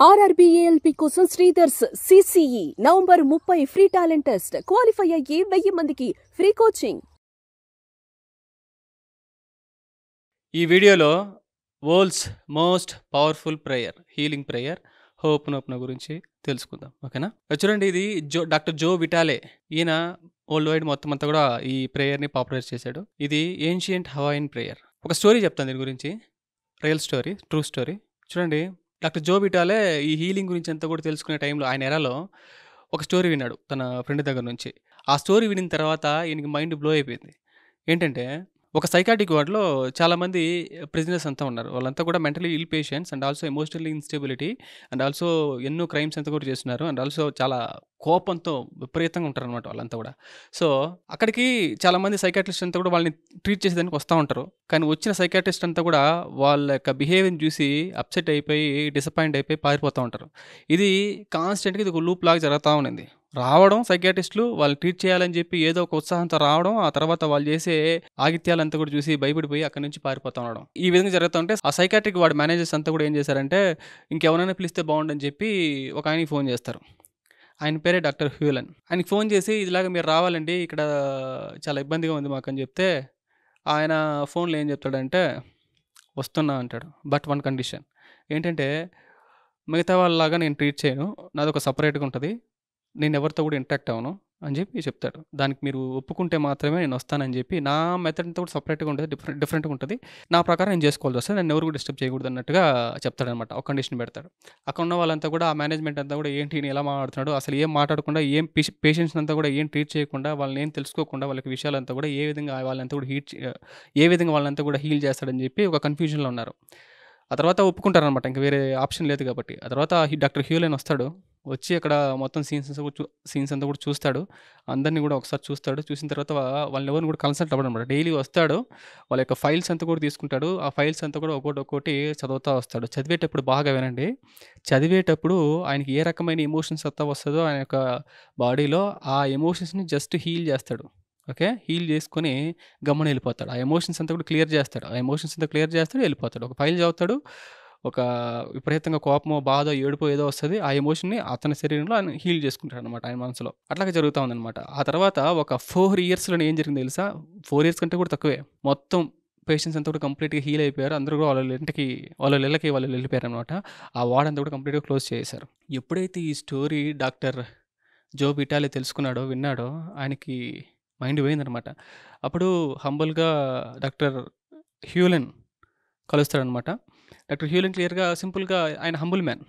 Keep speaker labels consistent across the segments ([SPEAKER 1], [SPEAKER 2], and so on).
[SPEAKER 1] ఆర్ఆర్బీఏఎల్పీ కోసం Sridhar's CCE November 30 free talent test. Qualify అయ్యి 1000 మందికి ఫ్రీ కోచింగ్.
[SPEAKER 2] ఈ వీడియోలో world's most powerful prayer, healing prayer Ho'oponopono గురించి తెలుసుకుందాం. ఓకేనా? చూడండి, ఇది డాక్టర్ జో విటాలే. ఈయన వరల్డ్ వైడ్ మొత్తం అంతా కూడా ఈ ప్రేయర్ని పాపులర్ చేశాడు. ఇది ఏన్షియంట్ హవాయిన్ ప్రేయర్. ఒక స్టోరీ చెప్తాను దీని గురించి, రియల్ స్టోరీ, ట్రూ స్టోరీ. చూడండి, డాక్టర్ జో విటాలే ఈ హీలింగ్ గురించి అంతా కూడా తెలుసుకునే టైంలో ఆయన ఎరాలో ఒక స్టోరీ విన్నాడు తన ఫ్రెండ్ దగ్గర నుంచి. ఆ స్టోరీ వినిన తర్వాత ఈయనకి మైండ్ బ్లో అయిపోయింది. ఏంటంటే, ఒక సైకాటిక్ వార్డులో చాలామంది ప్రిజనర్స్ అంతా ఉన్నారు. వాళ్ళంతా కూడా mentally ill patients and also emotionally instability and also ఎన్నో క్రైమ్స్ అంతా కూడా చేస్తున్నారు. అండ్ ఆల్సో చాలా కోపంతో విపరీతంగా ఉంటారనమాట వాళ్ళంతా కూడా. సో అక్కడికి చాలామంది సైకాట్రిస్ట్ అంతా కూడా వాళ్ళని ట్రీట్ చేసేదానికి వస్తూ ఉంటారు. కానీ వచ్చిన సైకాట్రిస్ట్ అంతా కూడా వాళ్ళ యొక్క బిహేవియర్ని చూసి అప్సెట్ అయిపోయి, డిసప్పాయింట్ అయిపోయి పారిపోతూ ఉంటారు. ఇది కాన్స్టెంట్గా ఇది ఒక లూప్ లాగా జరుగుతూ ఉంది. రావడం సైకాట్రిస్టులు వాళ్ళు ట్రీట్ చేయాలని చెప్పి ఏదో ఒక ఉత్సాహంతో రావడం, ఆ తర్వాత వాళ్ళు చేసే ఆగిత్యాలంతా కూడా చూసి భయపడిపోయి అక్కడి నుంచి పారిపోతూ ఉండడం. ఈ విధంగా జరుగుతూ ఉంటే ఆ సైకాట్రిక్ వార్డ్ మేనేజర్స్ అంతా కూడా ఏం చేశారంటే, ఇంకెవరైనా పిలిస్తే బాగుండని చెప్పి ఒక ఆయనకి ఫోన్ చేస్తారు. ఆయన పేరే డాక్టర్ హ్యూలన్. ఆయనకి ఫోన్ చేసి, ఇదిలాగా మీరు రావాలండి, ఇక్కడ చాలా ఇబ్బందిగా ఉంది మాకు అని చెప్తే, ఆయన ఫోన్లో ఏం చెప్తాడంటే, వస్తున్నా అంటాడు. బట్ వన్ కండిషన్ ఏంటంటే, మిగతా వాళ్ళలాగా నేను ట్రీట్ చేయను, నాది ఒక సపరేట్గా ఉంటుంది, నేను ఎవరితో కూడా ఇంటరాక్ట్ అవ్వను అని చెప్పి చెప్తాడు. దానికి మీరు ఒప్పుకుంటే మాత్రమే నేను వస్తానని చెప్పి, నా మెథడ్ అంతా కూడా సపరేట్గా ఉంటుంది, డిఫరెంట్గా ఉంటుంది, నా ప్రకారం నేను చేసుకోవాల్సి వస్తుంది, నన్ను ఎవరు కూడా డిస్టర్బ్ చేయకూడదు అన్నట్టుగా చెప్తాడనమాట. ఒక కండిషన్ పెడతాడు. అక్కడ ఉన్న వాళ్ళంతా కూడా, ఆ మేనేజ్మెంట్ అంతా కూడా, ఏంటి ఈయన ఎలా మాట్లాడుతున్నాడు, అసలు ఏం మాట్లాడకుండా, ఏం పేషెంట్స్ అంతా కూడా ఏం ట్రీట్ చేయకుండా, వాళ్ళని ఏం తెలుసుకోకుండా, వాళ్ళకి విషయాలంతా కూడా ఏ విధంగా వాళ్ళంతా కూడా ఏ విధంగా వాళ్ళంతా కూడా హీల్ చేస్తాడని చెప్పి ఒక కన్ఫ్యూజన్లో ఉన్నారు. ఆ తర్వాత ఒప్పుకుంటారనమాట, ఇంకా వేరే ఆప్షన్ లేదు కాబట్టి. ఆ తర్వాత డాక్టర్ హ్యూలెన్ వస్తాడు. వచ్చి అక్కడ మొత్తం సీన్స్ అంతా కూడా చూస్తాడు. అందరినీ కూడా ఒకసారి చూస్తాడు. చూసిన తర్వాత వాళ్ళని ఎవరిని కూడా కన్సల్ట్ అవ్వడం అనమాట. డైలీ వస్తాడు, వాళ్ళ యొక్క ఫైల్స్ అంతా కూడా తీసుకుంటాడు. ఆ ఫైల్స్ అంతా కూడా ఒక్కొక్కటి చదువుతూ వస్తాడు. చదివేటప్పుడు బాగా వినండి, చదివేటప్పుడు ఆయనకి ఏ రకమైన ఎమోషన్స్ అంతా వస్తుందో ఆయన యొక్క బాడీలో, ఆ ఎమోషన్స్ని జస్ట్ హీల్ చేస్తాడు. ఓకే, హీల్ చేసుకొని గమ్మున వెళ్ళిపోతాడు. ఆ ఎమోషన్స్ అంతా కూడా క్లియర్ చేస్తాడు, వెళ్ళిపోతాడు. ఒక ఫైల్ చదువుతాడు, ఒక విపరీతంగా కోపమో, బాధో, ఏడుపో ఏదో వస్తుంది, ఆ ఎమోషన్ని అతని శరీరంలో ఆయన హీల్ చేసుకుంటాడు అనమాట, ఆయన మనసులో. అట్లాగే జరుగుతూ ఉందన్నమాట. ఆ తర్వాత ఒక 4 yearsలో ఏం జరిగింది తెలుసా? 4 years కంటే కూడా తక్కువే. మొత్తం పేషెంట్స్ అంతా కూడా కంప్లీట్గా హీల్ అయిపోయారు. అందరూ కూడా వాళ్ళ ఇళ్ళకి వెళ్ళిపోయారు అనమాట. ఆ వార్డ్ అంతా కూడా కంప్లీట్గా క్లోజ్ చేశారు. ఎప్పుడైతే ఈ స్టోరీ డాక్టర్ జో విటాలే తెలుసుకున్నాడో, విన్నాడో, ఆయనకి మైండ్ పోయిందనమాట. అప్పుడు హంబుల్గా డాక్టర్ హ్యూలెన్ కలుస్తాడనమాట. డాక్టర్ హ్యూలెన్ క్లియర్గా, సింపుల్గా, ఆయన హంబుల్ మ్యాన్,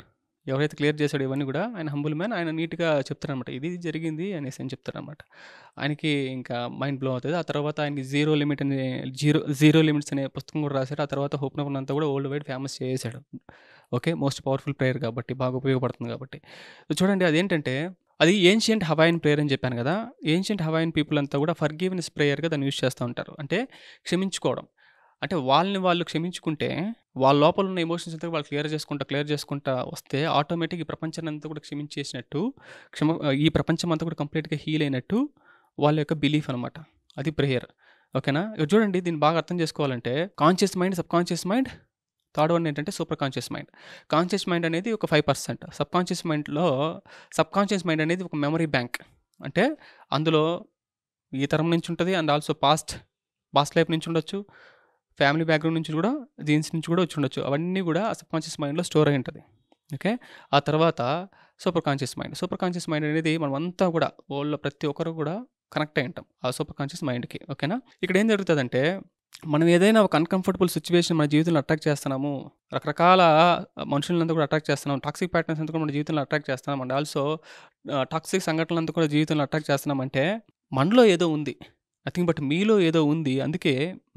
[SPEAKER 2] ఎవరైతే క్లియర్ చేశాడో ఇవన్నీ కూడా ఆయన హంబుల్ మ్యాన్. ఆయన నీట్గా చెప్తారనమాట, ఇది జరిగింది అనేసి అని చెప్తారనమాట. ఆయనకి ఇంకా మైండ్ బ్లో అవుతుంది. ఆ తర్వాత ఆయనకి జీరో లిమిట్స్ అనే పుస్తకం కూడా రాశారు. ఆ తర్వాత హోప్నోప్నో అంతా కూడా వరల్డ్ వైడ్ ఫేమస్ చేశాడు. ఓకే, మోస్ట్ పవర్ఫుల్ ప్రేయర్ కాబట్టి, బాగా ఉపయోగపడుతుంది కాబట్టి. చూడండి, అదేంటంటే, అది ఏన్షియంట్ హవాయిన్ ప్రేయర్ అని చెప్పాను కదా. ఏన్షియంట్ హవాయిన్ పీపుల్ అంతా కూడా ఫర్గివ్నెస్ ప్రేయర్గా దాన్ని యూజ్ చేస్తూ ఉంటారు. అంటే క్షమించుకోవడం. అంటే వాళ్ళని వాళ్ళు క్షమించుకుంటే, వాళ్ళ లోపల ఉన్న ఎమోషన్స్ అంతా వాళ్ళు క్లియర్ చేసుకుంటా వస్తే ఆటోమేటిక్ ఈ ప్రపంచాన్ని అంతా కూడా క్షమించేసినట్టు, ఈ ప్రపంచం అంతా కూడా కంప్లీట్గా హీల్ అయినట్టు వాళ్ళ యొక్క బిలీఫ్ అనమాట. అది ప్రేయర్. ఓకేనా? చూడండి, దీన్ని బాగా అర్థం చేసుకోవాలంటే, conscious mind, subconscious mind, third one ఏంటంటే superconscious mind. Conscious mind అనేది ఒక 5%. సబ్ కాన్షియస్ మైండ్ అనేది ఒక మెమరీ బ్యాంక్. అంటే అందులో ఈ తరం నుంచి ఉంటుంది, అండ్ ఆల్సో పాస్ట్ లైఫ్ నుంచి ఉండొచ్చు, ఫ్యామిలీ బ్యాక్గ్రౌండ్ నుంచి కూడా, జీన్స్ నుంచి కూడా వచ్చి ఉండొచ్చు. అవన్నీ కూడా సబ్ కాన్షియస్ మైండ్లో స్టోర్ అయి ఉంటుంది. ఓకే, ఆ తర్వాత సూపర్ కాన్షియస్ మైండ్ అనేది మనం అంతా కూడా, వాళ్ళ ప్రతి ఒక్కరు కూడా కనెక్ట్ అయి ఉంటాం ఆ సూపర్ కాన్షియస్ మైండ్కి. ఓకేనా? ఇక్కడ ఏం జరుగుతుందంటే, మనం ఏదైనా ఒక అన్కంఫర్టబుల్ సిచ్యువేషన్ మన జీవితంలో అట్రాక్ట్ చేస్తున్నాము, రకరకాల మనుషులంతా కూడా అట్రాక్ట్ చేస్తున్నాం, టాక్సిక్ ప్యాటర్న్స్ అంతా కూడా మన జీవితంలో అట్రాక్ట్ చేస్తున్నాం, అండ్ ఆల్సో టాక్సిక్ సంఘటనలంతా కూడా జీవితంలో అట్రాక్ట్ చేస్తున్నామంటే, మనలో ఏదో ఉంది, నథింగ్ బట్ మీలో ఏదో ఉంది. అందుకే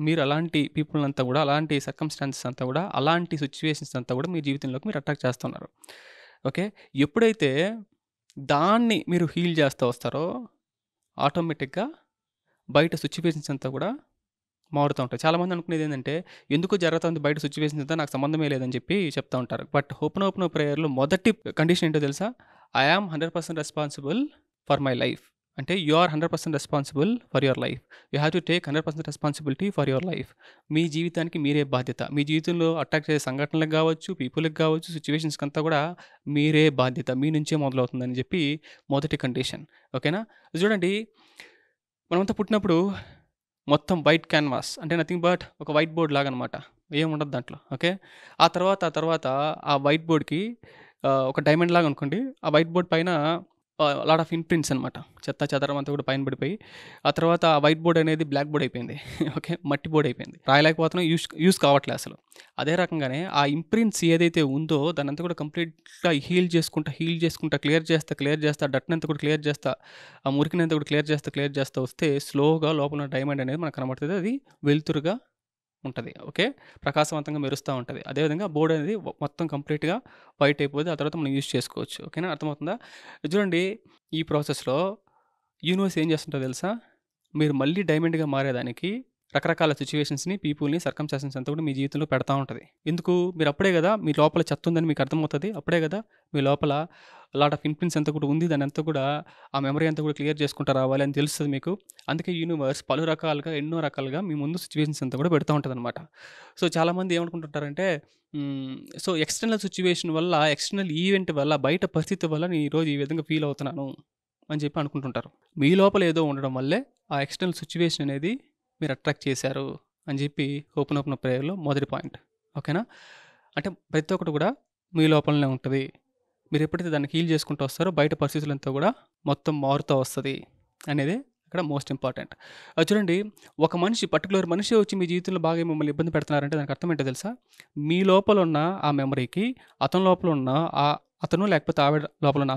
[SPEAKER 2] మీరు అలాంటి పీపుల్ అంతా కూడా, అలాంటి సర్కమ్స్టాన్సెస్ అంతా కూడా, అలాంటి సిచ్యువేషన్స్ అంతా కూడా మీ జీవితంలోకి మీరు అట్రాక్ట్ చేస్తున్నారు. ఓకే, ఎప్పుడైతే దాన్ని మీరు హీల్ చేస్తూ వస్తారో, ఆటోమేటిక్గా బయట సిచ్యువేషన్స్ అంతా కూడా మారుతూ ఉంటాయి. చాలామంది అనుకునేది ఏంటంటే, ఎందుకు జరుగుతుంది బయట సిచ్యువేషన్స్ అంతా, నాకు సంబంధమే లేదని చెప్పి చెప్తూ ఉంటారు. బట్ హోప్నోప్నో ప్రేయర్లో మొదటి కండిషన్ ఏంటో తెలుసా? I am 100% responsible for my life అంటే you are 100% responsible for your life. You have to take 100% responsibility for your life. మీ జీవితానికి మీరే బాధ్యత. మీ జీవితంలో అట్రాక్ట్ చేసే సంఘటనలకు కావచ్చు, పీపుల్కి కావచ్చు, సిచ్యువేషన్స్కి అంతా కూడా మీరే బాధ్యత. మీ నుంచే మొదలవుతుందని చెప్పి మొదటి కండిషన్. ఓకేనా? చూడండి, మనమంతా పుట్టినప్పుడు మొత్తం వైట్ క్యాన్వాస్, అంటే నథింగ్ బట్ ఒక వైట్ బోర్డ్ లాగా అనమాట. ఏముండదు దాంట్లో. ఓకే. ఆ తర్వాత ఆ వైట్ బోర్డ్కి ఒక డైమండ్ లాగా అనుకోండి. ఆ వైట్ బోర్డ్ పైన లాట్ ఆఫ్ ఇంప్రింట్స్ అనమాట. చెత్త చెదరం అంతా కూడా పైన పడిపోయి ఆ తర్వాత ఆ వైట్ బోర్డ్ అనేది బ్లాక్ బోర్డ్ అయిపోయింది. ఓకే, మట్టి బోర్డ్ అయిపోయింది. రాయలేకపోతున్నాం, యూస్ కావట్లేదు అసలు. అదే రకంగానే ఆ ఇంప్రింట్స్ ఏదైతే ఉందో దాన్ని అంతా కూడా కంప్లీట్గా హీల్ చేసుకుంటా క్లియర్ చేస్తా డట్ని అంతా కూడా క్లియర్ చేస్తా, ఆ మురికిని అంతా కూడా క్లియర్ చేస్తా వస్తే స్లోగా లోపల డైమండ్ అనేది మనకు కనబడుతుంది. అది వెలుతురుగా ఉంటుంది. ఓకే, ప్రకాశవంతంగా మెరుస్తూ ఉంటుంది. అదేవిధంగా బోర్డ్ అనేది మొత్తం కంప్లీట్గా వైట్ అయిపోతుంది. ఆ తర్వాత మనం యూజ్ చేసుకోవచ్చు. ఓకేనా? అర్థమవుతుందా? చూడండి, ఈ ప్రాసెస్లో యూనివర్స్ ఏం చేస్తుంటో తెలుసా? మీరు మళ్ళీ డైమండ్గా మారేదానికి రకరకాల సిచ్యువేషన్స్ని, పీపుల్ని, సర్కమ్స్టాన్సెస్ అంతా కూడా మీ జీవితంలో పెడతా ఉంటుంది. ఎందుకు? మీరు అప్పుడే కదా మీ లోపల చెత్త ఉందని మీకు అర్థమవుతుంది. అప్పుడే కదా మీ లోపల లాట్ ఆఫ్ ఇన్ఫ్లుయెన్స్ అంతా కూడా ఉంది, దాని అంతా కూడా ఆ మెమరీ అంతా కూడా క్లియర్ చేసుకుంటూ రావాలి అని తెలుస్తుంది మీకు. అందుకే యూనివర్స్ పలు రకాలుగా, ఎన్నో రకాలుగా మీ ముందు సిచ్యువేషన్స్ అంతా కూడా పెడతా ఉంటుంది అనమాట. సో చాలామంది ఏమనుకుంటుంటారంటే సో ఎక్స్టర్నల్ సిచ్యువేషన్ వల్ల, ఎక్స్టర్నల్ ఈవెంట్ వల్ల, బయట పరిస్థితి వల్ల నేను ఈరోజు ఈ విధంగా ఫీల్ అవుతున్నాను అని చెప్పి అనుకుంటుంటారు. మీ లోపల ఏదో ఉండడం వల్లే ఆ ఎక్స్టర్నల్ సిచ్యువేషన్ అనేది మీరు అట్రాక్ట్ చేశారు అని చెప్పి ఓపెన్ ప్రేయర్లో మొదటి పాయింట్. ఓకేనా? అంటే ప్రతి ఒక్కటి కూడా మీ లోపలనే ఉంటుంది. మీరు ఎప్పుడైతే దాన్ని హీల్ చేసుకుంటూ వస్తారో బయట పరిస్థితులంతా కూడా మొత్తం మారుతూ వస్తుంది అనేది ఇక్కడ మోస్ట్ ఇంపార్టెంట్. చూడండి, ఒక మనిషి, పర్టికులర్ మనిషి వచ్చి మీ జీవితంలో బాగా మిమ్మల్ని ఇబ్బంది పెడుతున్నారంటే దానికి అర్థం ఏంటో తెలుసా? మీ లోపల ఉన్న ఆ మెమరీకి, అతని లోపల ఉన్న అతను లేకపోతే ఆవిడ లోపల ఉన్న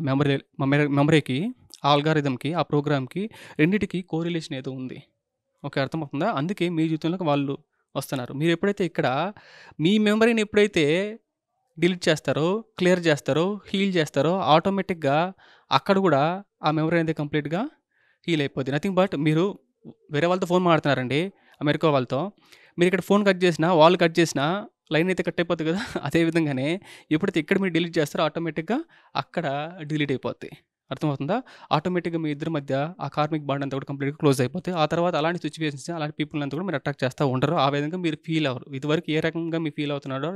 [SPEAKER 2] మెమరీకి, ఆ ఆల్గారిథంకి, ఆ ప్రోగ్రామ్కి, రెండింటికి కోరిలేషన్ ఏదో ఉంది. ఓకే, అర్థమవుతుందా? అందుకే మీ జీవితంలోకి వాళ్ళు వస్తున్నారు. మీరు ఎప్పుడైతే ఇక్కడ మీ మెమరీని ఎప్పుడైతే డిలీట్ చేస్తారో, క్లియర్ చేస్తారో, హీల్ చేస్తారో, ఆటోమేటిక్గా అక్కడ కూడా ఆ మెమరీ అనేది కంప్లీట్గా హీల్ అయిపోద్ది. నథింగ్ బట్ మీరు వేరే వాళ్ళతో ఫోన్ మాట్లాడుతున్నారండి, అమెరికా వాళ్ళతో. మీరు ఇక్కడ ఫోన్ కట్ చేసినా, వాళ్ళు కట్ చేసినా లైన్ అయితే కట్ అయిపోద్ది కదా. అదే విధంగానే ఎప్పుడైతే ఇక్కడ మీరు డిలీట్ చేస్తారో ఆటోమేటిక్గా అక్కడ డిలీట్ అయిపోద్ది. అర్థమవుతుందా? ఆటోమేటిక్గా మీ ఇద్దరి మధ్య ఆ కార్మిక్ బాండ్ అంతా కూడా కంప్లీట్గా క్లోజ్ అయిపోతాయి. ఆ తర్వాత అలాంటి సిచ్యువేషన్స్, అలాంటి పీపుల్ అంతా కూడా మీరు అట్రాక్ట్ చేస్తూ ఉండరు. ఆ విధంగా మీరు ఫీల్ అవ్వరు. ఇదివరకు ఏ రకంగా మీరు ఫీల్ అవుతున్నాడో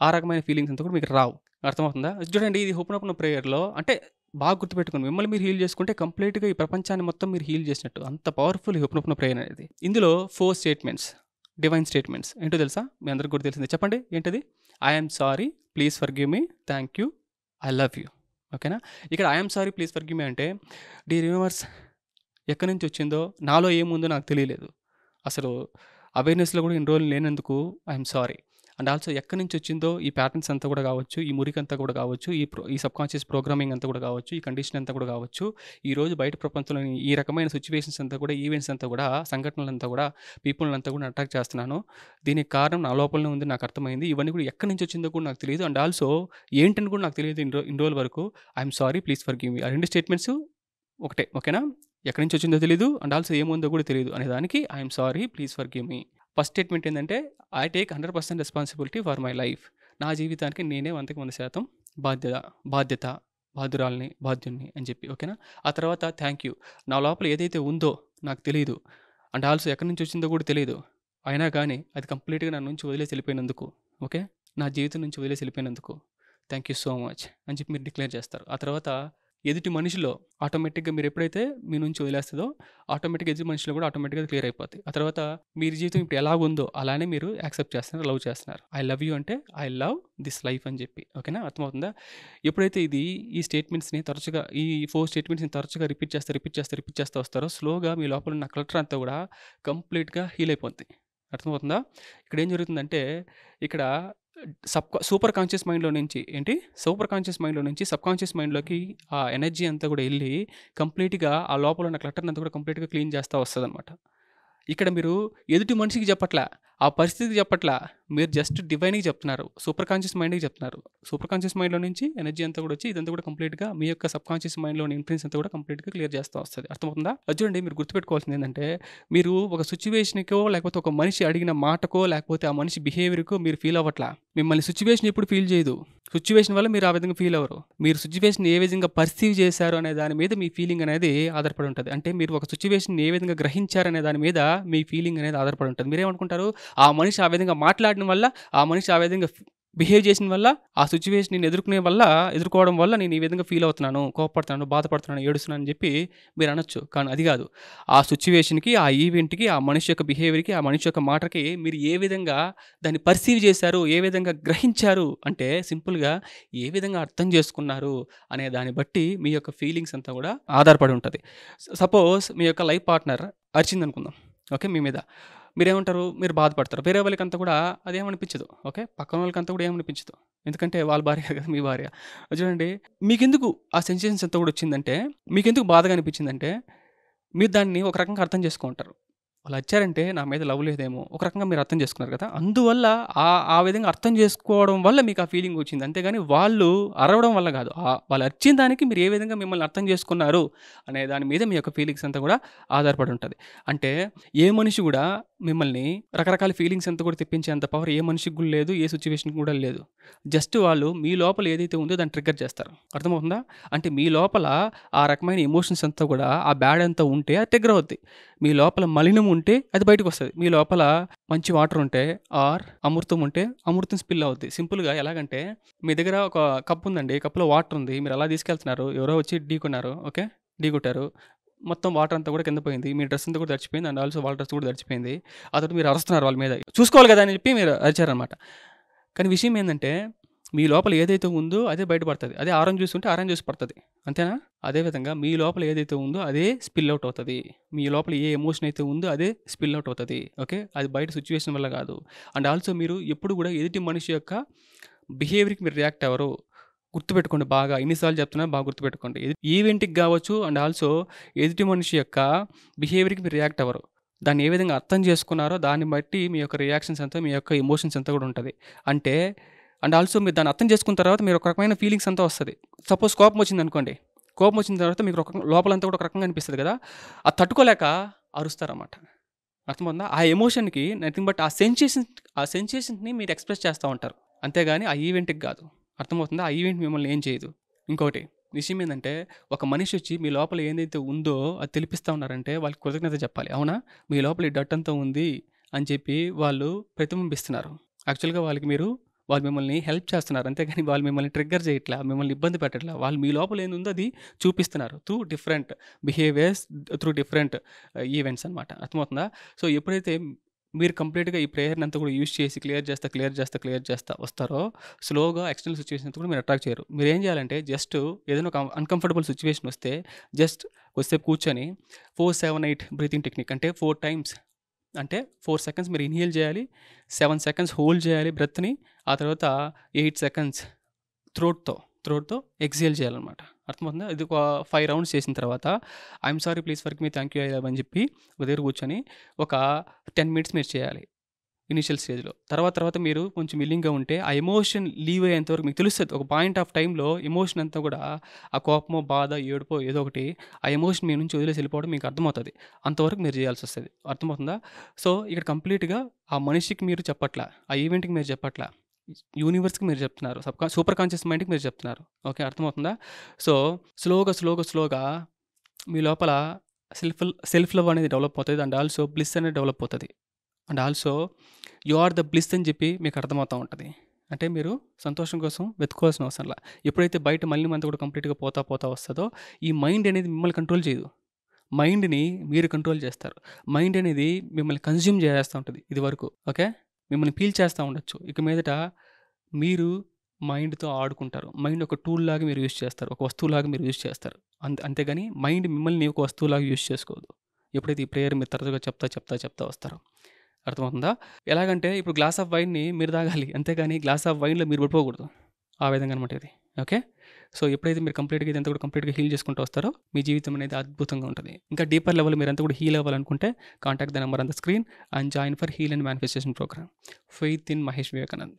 [SPEAKER 2] ఆ రకమైన ఫీలింగ్స్ అంతా కూడా మీకు రావు. అర్థమవుతుందా? చూడండి, ఇది ఓపెన్ ప్రేయర్లో అంటే బాగా గుర్తుపెట్టుకోండి, మిమ్మల్ని మీరు హీల్ చేసుకుంటే కంప్లీట్గా ఈ ప్రపంచాన్ని మొత్తం మీరు హీల్ చేసినట్టు. అంత పవర్ఫుల్ ఓపెన్ ప్రేయర్ అనేది. ఇందులో 4 స్టేట్మెంట్స్, డివైన్ స్టేట్మెంట్స్. ఏంటో తెలుసా? మీ అందరికి కూడా తెలిసిందే. చెప్పండి ఏంటది? I'm sorry, please forgive me, thank you, I love you. ఓకేనా? ఇక్కడ ఐఎమ్ సారీ, ప్లీజ్ ఫర్గివ్ మీ అంటే, డియర్ యూనివర్స్, ఎక్కడి నుంచి వచ్చిందో, నాలో ఏముందో నాకు తెలియలేదు, అసలు అవేర్నెస్లో కూడా ఇన్ని రోజులు లేనందుకు ఐఎమ్ సారీ. అండ్ ఆల్సో ఎక్కడి నుంచి వచ్చిందో ఈ ప్యాటర్న్స్ అంతా కూడా కావచ్చు, ఈ మురికి అంతా కూడా కావచ్చు, ఈ సబ్కాన్షియస్ ప్రోగ్రామింగ్ అంతా కూడా కావచ్చు, ఈ కండిషన్ అంతా కూడా కావచ్చు, ఈరోజు బయట ప్రపంచంలోని ఈ రకమైన సిచ్యువేషన్స్ అంతా కూడా, ఈవెంట్స్ అంతా కూడా, సంఘటనలంతా కూడా, పీపుల్ని అంతా కూడా అట్రాక్ట్ చేస్తున్నాను. దీనికి కారణం నా లోపలనే ఉంది, నాకు అర్థమైంది. ఇవన్నీ కూడా ఎక్కడి నుంచి వచ్చిందో కూడా నాకు తెలియదు. అండ్ ఆల్సో ఏంటని కూడా నాకు తెలియదు ఇన్ని రోజుల వరకు. ఐఎమ్ సారీ, ప్లీజ్ ఫర్గివ్ మీ. ఆ 2 స్టేట్మెంట్స్ ఒకటే. ఓకేనా? ఎక్కడి నుంచి వచ్చిందో తెలియదు, అండ్ ఆల్సో ఏముందో కూడా తెలియదు అనే దానికి I'm sorry, please forgive me. First statement ఏంటంటే, I take 100% responsibility for my life. నా జీవితానికి నేనే 100% బాధ్యుణ్ణి అని చెప్పి. ఓకేనా? ఆ తర్వాత థ్యాంక్ యూ. నా లోపల ఏదైతే ఉందో నాకు తెలియదు, అండ్ ఆల్సో ఎక్కడి నుంచి వచ్చిందో కూడా తెలియదు, అయినా కానీ అది కంప్లీట్గా నా నుంచి వదిలేసి వెళ్ళిపోయినందుకు, ఓకే, నా జీవితం నుంచి వదిలేసి వెళ్ళిపోయినందుకు థ్యాంక్ యూ సో మచ్ అని చెప్పి మీరు డిక్లేర్ చేస్తారు. ఆ తర్వాత ఎదుటి మనిషిలో ఆటోమేటిక్గా మీరు ఎప్పుడైతే మీ నుంచి వదిలేస్తుందో ఆటోమేటిక్గా ఎదుటి మనిషిలో కూడా ఆటోమేటిక్గా క్లియర్ అయిపోతాయి. ఆ తర్వాత మీరు జీవితం ఇప్పుడు ఎలాగుందో అలానే మీరు యాక్సెప్ట్ చేస్తున్నారు, లవ్ చేస్తున్నారు. ఐ లవ్ యూ అంటే ఐ లవ్ దిస్ లైఫ్ అని చెప్పి. ఓకేనా? అర్థమవుతుందా? ఎప్పుడైతే ఈ స్టేట్మెంట్స్ని తరచుగా, ఈ 4 స్టేట్మెంట్స్ని తరచుగా రిపీట్ చేస్తూ వస్తారో స్లోగా మీ లోపల ఉన్న క్లటర్ అంతా కూడా కంప్లీట్గా హీల్ అయిపోద్ది. అర్థమవుతుందా? ఇక్కడ ఏం జరుగుతుందంటే, ఇక్కడ సూపర్ కాన్షియస్ మైండ్లో నుంచి సబ్ కాన్షియస్ మైండ్లోకి ఆ ఎనర్జీ అంతా కూడా వెళ్ళి కంప్లీట్గా ఆ లోపల ఉన్న క్లటర్ని అంతా కూడా కంప్లీట్గా క్లీన్ చేస్తూ వస్తుంది అనమాట. ఇక్కడ మీరు ఎదుటి మనిషికి చెప్పట్లా, ఆ పరిస్థితికి చెప్పట్లా, మీరు జస్ట్ డివైన్‌కి చెప్తున్నారు. సూపర్ కాన్షియస్ మైండ్‌కి చెప్తున్నారు. సూపర్ కాన్షియస్ మైండ్‌లో నుంచి ఎనర్జీ అంతా కూడా వచ్చి ఇదంతా కూడా కంప్లీట్‌గా మీ యొక్క సబ్‌కాన్షియస్ మైండ్‌లోని ఇన్ఫ్లుయెన్స్ అంతా కూడా కంప్లీట్‌గా క్లియర్ చేస్తా వస్తది. అర్థమవుతుందా? అది చూడండి, మీరు గుర్తుపెట్టుకోవాల్సింది ఏందంటే, మీరు ఒక సిట్యుయేషన్‌కో, లేకపోతే ఒక మనిషి అడిగిన మాటకో, లేకపోతే ఆ మనిషి బిహేవియర్‌కో మీరు ఫీల్ అవ్వట్లా. మిమ్మల్ని సిట్యుయేషన్ ఎప్పుడు ఫీల్ చేయదు. సిట్యుయేషన్ వల్ల మీరు ఆ విధంగా ఫీల్ అవ్వరు. మీరు సిట్యుయేషన్ ఏ విధంగా పర్సీవ్ చేశారు అనే దాని మీద మీ ఫీలింగ్ అనేది ఆధారపడి ఉంటది. అంటే మీరు ఒక సిట్యుయేషన్‌ని ఏ విధంగా గ్రహించారనే దాని మీద మీ ఫీలింగ్ అనేది ఆధారపడి ఉంటది. మీరేమనుకుంటారు? ఆ మనిషి ఆ విధంగా మాట్లాడడం వల్ల, ఆ మనిషి ఆ విధంగా బిహేవ్ చేసిన వల్ల, ఆ సిట్యుయేషన్ నేను ఎదుర్కోవడం వల్ల నేను ఈ విధంగా ఫీల్ అవుతున్నాను, కోపపడుతున్నాను, బాధపడుతున్నాను, ఏడుస్తున్నాను అని చెప్పి మీరు అనొచ్చు. కానీ అది కాదు. ఆ సిట్యుయేషన్‌కి, ఆ ఈవెంట్‌కి, ఆ మనిషి యొక్క బిహేవియర్‌కి, ఆ మనిషి యొక్క మాటకి మీరు ఏ విధంగా దాన్ని పర్సీవ్ చేశారు, ఏ విధంగా గ్రహించారు అంటే సింపుల్‌గా ఏ విధంగా అర్థం చేసుకున్నారు అనే దాన్ని బట్టి మీ యొక్క ఫీలింగ్స్ అంతా కూడా ఆధారపడి ఉంటది. సపోజ్ మీ యొక్క లైఫ్ పార్ట్నర్ అరిచిందనుకుందాం. ఓకే. మీ మీద. మీరేమంటారు? మీరు బాధపడతారు. వేరే వాళ్ళకంతా కూడా అదేమనిపించదు. ఓకే. పక్కన వాళ్ళకంతా కూడా ఏమనిపించదు. ఎందుకంటే వాళ్ళ భార్య కదా మీ భార్య. చూడండి, మీకెందుకు ఆ సెన్సేషన్స్ అంతా కూడా వచ్చిందంటే, మీకెందుకు బాధగా అనిపించిందంటే, మీరు దాన్ని ఒక రకంగా అర్థం చేసుకుంటారు. వాళ్ళు వచ్చారంటే నా మీద లవ్ లేదేమో, ఒక రకంగా మీరు అర్థం చేసుకున్నారు కదా! అందువల్ల ఆ విధంగా అర్థం చేసుకోవడం వల్ల మీకు ఆ ఫీలింగ్ వచ్చింది. అంతేగాని వాళ్ళు అరవడం వల్ల కాదు. వాళ్ళు అరిచిన దానికి మీరు ఏ విధంగా మిమ్మల్ని అర్థం చేసుకున్నారు అనే దాని మీద మీ యొక్క ఫీలింగ్స్ అంతా కూడా ఆధారపడి ఉంటది. అంటే ఏ మనిషి కూడా మిమ్మల్ని రకరకాల ఫీలింగ్స్ అంతా కూడా తెప్పించేంత పవర్ ఏ మనిషికి కూడా లేదు. ఏ సిట్యుయేషన్‌కి కూడా లేదు. జస్ట్ వాళ్ళు మీ లోపల ఏదైతే ఉందో దాన్ని ట్రిగ్గర్ చేస్తారు. అర్థమవుతుందా? అంటే మీ లోపల ఆ రకమైన ఎమోషన్స్ అంతా కూడా, ఆ బ్యాడ్ అంతా ఉంటే అది ట్రిగ్గర్ అవుద్ది. మీ లోపల మలినం ఉంటే అది బయటకొస్తది. మీ లోపల మంచి వాటర్ ఉంటే అమృతం ఉంటే అమృతం స్పిల్ అవుద్ది. సింపుల్‌గా ఎలాగంటే, మీ దగ్గర ఒక కప్ ఉందండి. కప్‌లో వాటర్ ఉంది. మీరు అలా తీసుకెళ్తున్నారు. ఎవరో వచ్చి ఢీకొన్నారు. ఓకే. ఢీకొట్టారు. మొత్తం వాటర్ అంతా కూడా కింద పోయింది. మీ డ్రెస్ అంతా కూడా తడిచిపోయింది. అండ్ ఆల్సో వాళ్ళ డ్రెస్ కూడా తడిచిపోయింది. ఆ తర్వాత మీరు అరుస్తున్నారు వాళ్ళ మీద. చూసుకోవాలి కదా అని చెప్పి మీరు అరిచారనమాట. కానీ విషయం ఏందంటే, మీ లోపల ఏదైతే ఉందో అదే బయటపడతది. అదే ఆరెంజ్ జ్యూస్ ఉంటే ఆరెంజ్ జ్యూస్ పడతది. అంతేనా? అదే విధంగా మీ లోపల ఏదైతే ఉందో అదే స్పిల్ అవుట్ అవుతది. మీ లోపల ఏ ఎమోషన్ అయితే ఉందో అదే స్పిల్ అవుట్ అవుతది. ఓకే. అది బయట సిట్యుయేషన్ వల్ల కాదు. అండ్ ఆల్సో మీరు ఎప్పుడు కూడా ఎదుటి మనిషి యొక్క బిహేవియర్‌కి మీరు రియాక్ట్ అవ్వరు. గుర్తుపెట్టుకోండి బాగా. ఎన్ని సార్లు చెప్తున్నా బాగా గుర్తుపెట్టుకోండి. ఈవెంట్‌కి గావచ్చు అండ్ ఆల్సో ఎదుటి మనిషి యొక్క బిహేవియర్‌కి మీరు రియాక్ట్ అవ్వరు. దాన్ని ఏ విధంగా అర్థం చేసుకున్నారో దాన్ని బట్టి మీ యొక్క రియాక్షన్స్ అంతా, మీ యొక్క ఎమోషన్స్ అంతా కూడా ఉంటది. అంటే అండ్ ఆల్సో మీరు దాన్ని అర్థం చేసుకున్న తర్వాత మీరు ఒక రకమైన ఫీలింగ్స్ అంతా వస్తది. సపోజ్ కోపం వచ్చిందనుకోండి. కోపం వచ్చిన తర్వాత మీకు లోపలంతా కూడా ఒక రకంగా అనిపిస్తది కదా! అది తట్టుకోలేక అరుస్తారన్నమాట. అర్థమవుతుందా? ఆ ఎమోషన్‌కి నథింగ్ బట్ ఆ సెన్సేషన్స్‌ని మీరు ఎక్స్‌ప్రెస్ చేస్తా ఉంటారు. అంతేగాని ఆ ఈవెంట్‌కి గాదు. అర్థమవుతుందా? ఆ ఈవెంట్ మిమ్మల్ని ఏం చేయదు. ఇంకోటి విషయం ఏందంటే, ఒక మనిషి వచ్చి మీ లోపల ఏదైతే ఉందో అది తెలిపిస్తా ఉన్నారంటే వాళ్ళకి కృతజ్ఞత చెప్పాలి. అవునా? మీ లోపల ఈ డర్ట్ అంతా ఉంది అని చెప్పి వాళ్ళు ప్రతిబింబిస్తున్నారు. యాక్చువల్‌గా వాళ్ళు మిమ్మల్ని హెల్ప్ చేస్తున్నారు. అంతేగాని వాళ్ళు మిమ్మల్ని ట్రిగ్గర్ చేయట్లా. మిమ్మల్ని ఇబ్బంది పెట్టట్లా. వాళ్ళు మీ లోపల ఏందుందో అది చూపిస్తున్నారు. Through different behaviours, through different events అనమాట. అర్థమవుతుందా? సో, ఎప్పుడైతే మీరు కంప్లీట్‌గా ఈ ప్రేయర్‌ని అంతా కూడా యూజ్ చేసి క్లియర్ చేస్తా వస్తారో, స్లోగా ఎక్స్టర్నల్ సిట్యుయేషన్ అంతా కూడా మీరు అట్రాక్ట్ చేయరు. మీరేం చేయాలంటే జస్ట్ ఏదైనా ఒక అన్‌కంఫర్టబుల్ సిట్యుయేషన్ వస్తే జస్ట్ కొద్దిసేపు కూర్చొని 4-7-8 బ్రీతింగ్ టెక్నిక్ అంటే 4 టైమ్స్ అంటే 4 సెకండ్స్ మీరు ఇన్‌హేల్ చేయాలి. 7 సెకండ్స్ హోల్డ్ చేయాలి బ్రెత్‌ని. ఆ తర్వాత 8 సెకండ్స్ థ్రోట్‌తో ఎక్స్‌హేల్ చేయాలనమాట. అర్థమవుతుందా? ఇది ఒక 5 రౌండ్స్ చేసిన తర్వాత I'm sorry, please forgive me, thank you, I love అని చెప్పి ఒక దగ్గర కూర్చొని ఒక 10 మినిట్స్ మీరు చేయాలి. ఇనీషియల్ స్టేజ్‌లో. తర్వాత మీరు కొంచెం విల్లింగ్‌గా ఉంటే ఆ ఎమోషన్ లీవ్ అయ్యేంత వరకు మీకు తెలుస్తది. ఒక పాయింట్ ఆఫ్ టైమ్‌లో ఎమోషన్ అంతా కూడా ఆ కోపమో, బాధ, ఏడుపో ఏదో ఒకటి ఆ ఎమోషన్ మీ నుంచి వదిలేసి వెళ్ళిపోవడం మీకు అర్థమవుతది. అంతవరకు మీరు చేయాల్సొస్తది. అర్థమవుతుందా? సో, ఇక్కడ కంప్లీట్‌గా ఆ మనిషికి మీరు చెప్పట్లా. ఆ ఈవెంట్‌కి మీరు చెప్పట్లా. యూనివర్స్‌కి మీరు చెప్తున్నారు. సూపర్ కాన్షియస్ మైండ్‌కి మీరు చెప్తున్నారు. ఓకే. అర్థమవుతుందా? సో, స్లోగా మీ లోపల సెల్ఫ్ లవ్ అనేది డెవలప్ అవుతది. అండ్ ఆల్సో బ్లిస్ అనేది డెవలప్ అవుతది. And also you are the bliss అని చెప్పి మీకు అర్థమవుతా ఉంటది. అంటే మీరు సంతోషం కోసం వెతుక్కోవాల్సిన అవసరంలా. ఎప్పుడైతే బయట మలినమంతా కూడా కంప్లీట్‌గా పోతా వస్తదో, ఈ మైండ్ అనేది మిమ్మల్ని కంట్రోల్ చేయదు. మైండ్‌ని మీరు కంట్రోల్ చేస్తారు. మైండ్ అనేది మిమ్మల్ని కన్జ్యూమ్ చేసేస్తా ఉంటది ఇదివరకు. ఓకే. మిమ్మల్ని పీల్చేస్తా ఉండొచ్చు. ఇక మీదట మీరు మైండ్‌తో ఆడుకుంటారు. మైండ్ ఒక టూల్ లాగా మీరు యూజ్ చేస్తారు. ఒక వస్తువులాగా మీరు యూజ్ చేస్తారు. అంతేగాని మైండ్ మిమ్మల్ని ఒక వస్తువులాగా యూజ్ చేసుకోదు. ఎప్పుడైతే ఈ ప్రేయర్ మీరు తరచుగా చెప్తా వస్తారో. అర్థమవుతుందా? ఎలాగంటే ఇప్పుడు గ్లాస్ ఆఫ్ వైన్‌ని మీరు తాగాలి. అంతేగాని గ్లాస్ ఆఫ్ వైన్‌లో మీరు పడిపోకూడదు. ఆ విధంగా అనమాట ఇది. ఓకే. సో ఎప్పుడైతే మీరు కంప్లీట్గా ఇదంతా కూడా కంప్లీట్గా హీల్ చేసుకుంటూ వస్తారో మీ జీవితం అనేది అద్భుతంగా ఉంటుంది. ఇంకా డీపర్ లెవెల్ మీరంతా కూడా హీల్ అవ్వాలనుకుంటే contact the number on the screen and join for heal and manifestation programme faith in Mahesh Vivekanand.